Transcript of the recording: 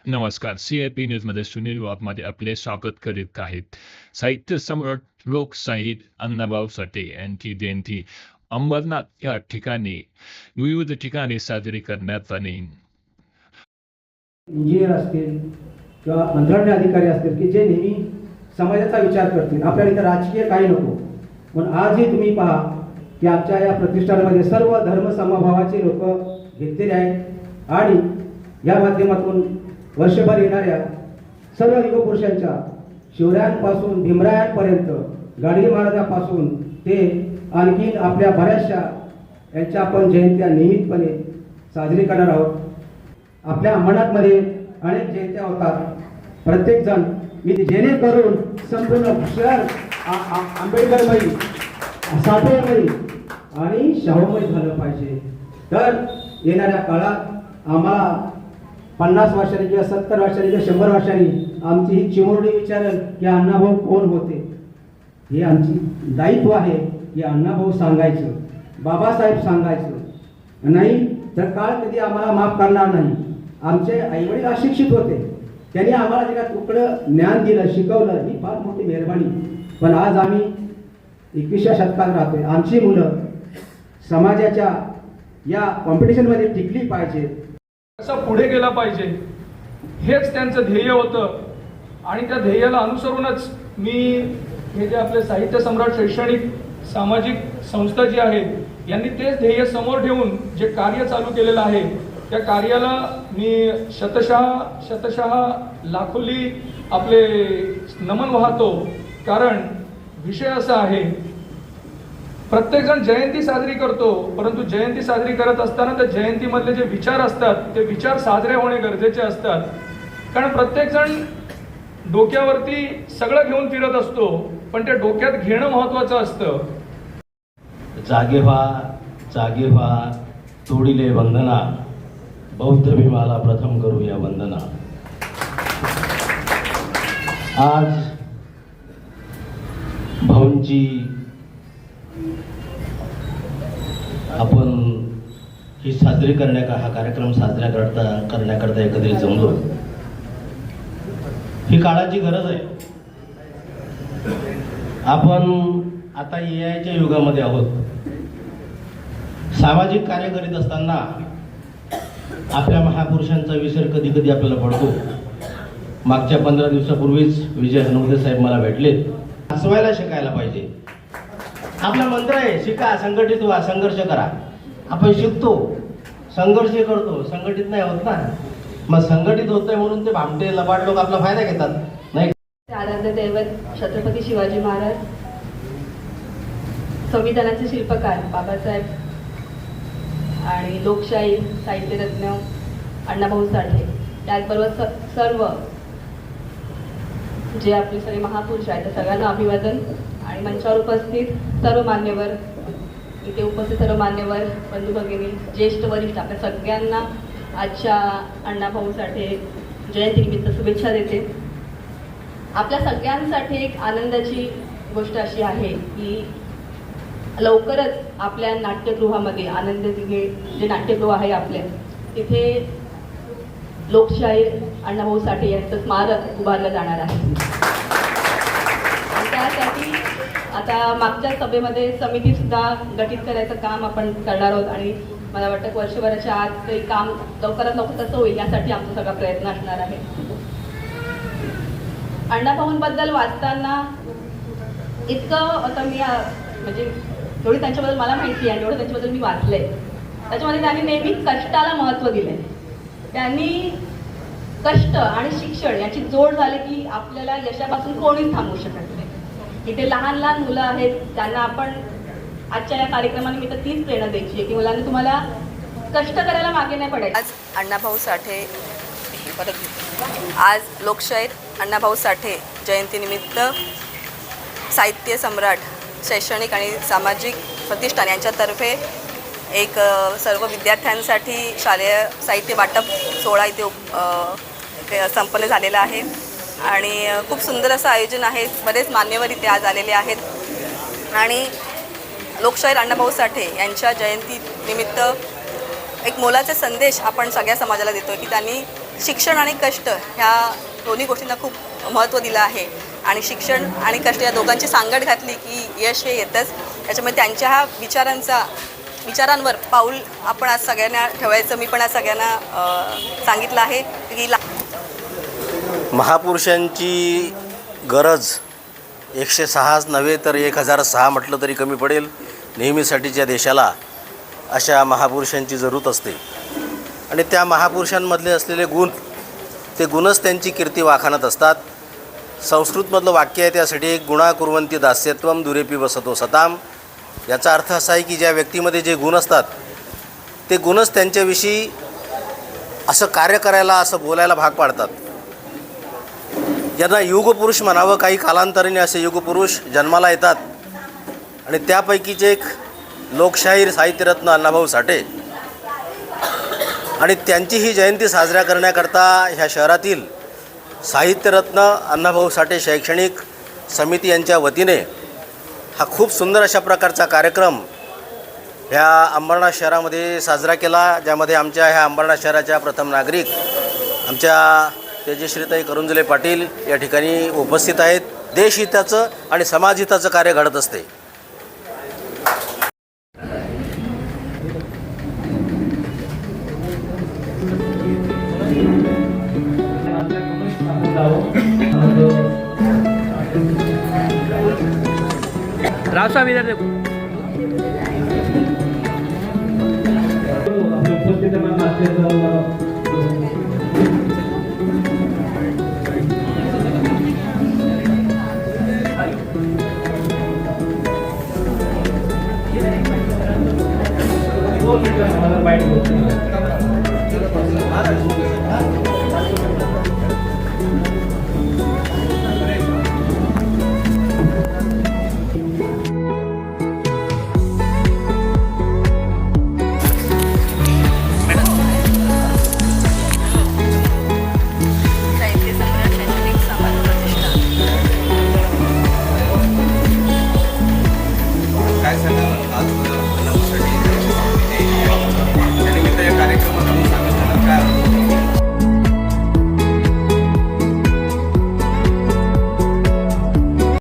नमस्कार. CIP न्यूजमध्ये सुनील वाघमारे आपले स्वागत करीत आहेत. साहित्य सम्राट लोकशाहीर अण्णाभाऊ साठे यांची जयंती अंबरनाथ या ठिकाणी विविध ठिकाणी साजरी करण्यात आली. इंजिनियर असतील किंवा मंत्रालय अधिकारी असतील की जे नेहमी समाजाचा विचार करतील. आपल्याला इथं राजकीय काही नको, पण आजही तुम्ही पहा की आमच्या या प्रतिष्ठानामध्ये सर्व धर्म समभावाचे लोक घेतलेले आहेत आणि या माध्यमातून वर्षभर येणाऱ्या सर्व युगपुरुषांच्या शिवरायांपासून भीमरायांपर्यंत गाडगे महाराजांपासून ते आणखीन आपल्या बऱ्याचशा यांच्या आपण जयंत्या नियमितपणे साजरी करणार आहोत. आपल्या अंबरनाथमध्ये अनेक जयंत्या होतात. प्रत्येकजण मी जेणेकरून संपूर्ण शहर आंबेडकरमयी, साठेमयी आणि शाहूमयी झालं पाहिजे. तर येणाऱ्या काळात आम्हाला 50 वर्षांनी किंवा 70 वर्षांनी किंवा 100 वर्षांनी आमची ही चिमुरडी विचारेल की अण्णाभाऊ कोण होते. हे आमची दायित्व आहे की अण्णाभाऊ सांगायचं, बाबासाहेब सांगायचं नाही तर काळ कधी आम्हाला माफ करणार नाही. आमचे आईवडील अशिक्षित होते, त्यांनी आम्हाला जे काय तुकडं ज्ञान दिलं, शिकवलं, ही फार मोठी मेहरबानी. पण आज आम्ही 21व्या शतकात राहतोय. आमची मुलं समाजाच्या या कॉम्पिटिशनमध्ये टिकली पाहिजे, कसा पुढे गेला पाहिजे हेच त्यांचं ध्येय होतं. आणि त्या ध्येयाला अनुसरूनच मी हे जे आपले साहित्य सम्राट शैक्षणिक सामाजिक संस्था जी आहे यांनी तेच ध्येय समोर ठेवून जे कार्य चालू केलेलं आहे त्या कार्याला मी शतशः लाखोली आपले नमन वाहतो. कारण विषय असा आहे, प्रत्येकजण जयंती साजरी करतो, परंतु जयंती साजरी करत असताना त्या जयंतीमधले जे विचार असतात ते विचार साजरे होणे गरजेचे असतात. कारण प्रत्येकजण डोक्यावरती सगळं घेऊन फिरत असतो, पण ते डोक्यात घेणं महत्वाचं असतं. जागे व्हा तोडिले वंदना, बौद्ध भीमाला प्रथम करूया वंदना. आज भाऊंची आपण ही साजरी हा कार्यक्रम साजरा करण्याकरता एकत्रित जमलो. ही काळाची गरज आहे. आपण आता AIच्या युगामध्ये आहोत. सामाजिक कार्य करीत असताना आपल्या महापुरुषांचा विसर कधी कधी आपल्याला पडतो. मागच्या 15 दिवसापूर्वीच विजय हनुमते साहेब मला भेटलेत. हसवायला शिकायला पाहिजे. आपला मंत्र आहे, शिका, संघटित व्हा, संघर्ष करा. आपण शिकतो, संघर्ष करतो, संघटित नाही होत ना. मग संघटित होतंय म्हणून ते भामटे लबाड लोक आपला फायदा घेतात नाही. आराध्य दैवत छत्रपती शिवाजी महाराज, संविधानाचे शिल्पकार बाबासाहेब आणि लोकशाही साहित्यरत्न अण्णाभाऊ साठे, त्याचबरोबर सर्व जे आपले सगळे महापुरुष आहेत त्या सगळ्यांना अभिवादन. आणि मंचावर उपस्थित सर्व मान्यवर, इथे उपस्थित सर्व मान्यवर, बंधू भगिनी, ज्येष्ठ वरिष्ठ, आपल्या सगळ्यांना आजच्या अण्णाभाऊ साठे जयंतीनिमित्त शुभेच्छा देते. आपल्या सगळ्यांसाठी एक आनंदाची गोष्ट अशी आहे की लवकरच आपल्या नाट्यगृहामध्ये, आनंद दिघे जे नाट्यगृह आहे आपल्या तिथे लोकशाहीर अण्णाभाऊ साठे यांचं स्मारक उभारलं जाणार आहे. त्यासाठी आता मागच्या सभेमध्ये समिती सुद्धा गठीत करायचं काम आपण करणार आहोत आणि मला वाटतं वर्षभराच्या आत ते काम लवकरात लवकर कसं होईल यासाठी आमचा सगळा प्रयत्न असणार आहे. अण्णाभाऊंबद्दल वाचताना इतकं आता मी म्हणजे जेवढी त्यांच्याबद्दल मला माहिती आहे तेवढं त्यांच्याबद्दल मी वाचलंय. त्याच्यामध्ये त्यांनी नेहमी कष्टाला महत्त्व दिलंय. त्यांनी कष्ट आणि शिक्षण याची जोड झाली की आपल्याला यशापासून कोणीच थांबवू शकत नाही. इथे लहान लहान मुलं आहेत, त्यांना आपण आजच्या या कार्यक्रमानिमित्त तीच प्रेरणा द्यायची आहे की मुलांनी तुम्हाला कष्ट करायला मागे नाही पडायचं. आज अण्णाभाऊ साठे आज लोकशाहीर अण्णाभाऊ साठे जयंतीनिमित्त साहित्य सम्राट शैक्षणिक आणि सामाजिक प्रतिष्ठान यांच्यातर्फे एक सर्व विद्यार्थ्यांसाठी शालेय साहित्य वाटप सोहळा इथे संपन्न झालेला आहे आणि खूप सुंदर असं आयोजन आहे. बरेच मान्यवर इथे आज आलेले आहेत आणि लोकशाहीर अण्णाभाऊ साठे यांच्या जयंतीनिमित्त एक मोलाचा संदेश आपण सगळ्या समाजाला देतो की त्यांनी शिक्षण आणि कष्ट ह्या दोन्ही गोष्टींना खूप महत्त्व दिलं आहे आणि शिक्षण आणि कष्ट या दोघांची सांगड घातली की यश हे येतंच. त्याच्यामुळे त्यांच्या ह्या विचारांवर पाऊल आपण आज सगळ्यांना ठेवायचं मी पण आज सगळ्यांना सांगितलं आहे की महापुरुषांची गरज 106 नव्हे तर 1006 म्हटलं तरी कमी पडेल. नेहमीसाठीच्या देशाला अशा महापुरुषांची जरूरत असते आणि त्या महापुरुषांमधले असलेले गुण, ते गुणच त्यांची कीर्ती वाखाणत असतात. संस्कृतमधलं वाक्य आहे त्यासाठी, एक गुणा कुर्वन्ति दास्यत्वम दुरेपी वसतो सताम. याचा अर्थ असा आहे की ज्या व्यक्तीमध्ये जे गुण असतात ते गुणच त्यांच्याविषयी असं कार्य करायला, असं बोलायला भाग पाडतात. यांना युगपुरुष म्हणावं. काही कालांतराने असे युगपुरुष जन्माला येतात आणि त्यापैकीचे एक लोकशाहीर साहित्यरत्न अण्णाभाऊ साठे. आणि त्यांची ही जयंती साजरा करण्याकरता ह्या शहरातील साहित्यरत्न अण्णाभाऊ साठे शैक्षणिक समिती यांच्या वतीने हा खूप सुंदर अशा प्रकारचा कार्यक्रम ह्या अंबरनाथ शहरामध्ये साजरा केला, ज्यामध्ये आमच्या ह्या अंबरनाथ शहराच्या प्रथम नागरिक आमच्या तेजश्रीताई करुंजले पाटील या ठिकाणी उपस्थित आहेत. देशहिताचं आणि समाजहिताचं कार्य घडत असते. रावसाहेब इधर देखो. बाईट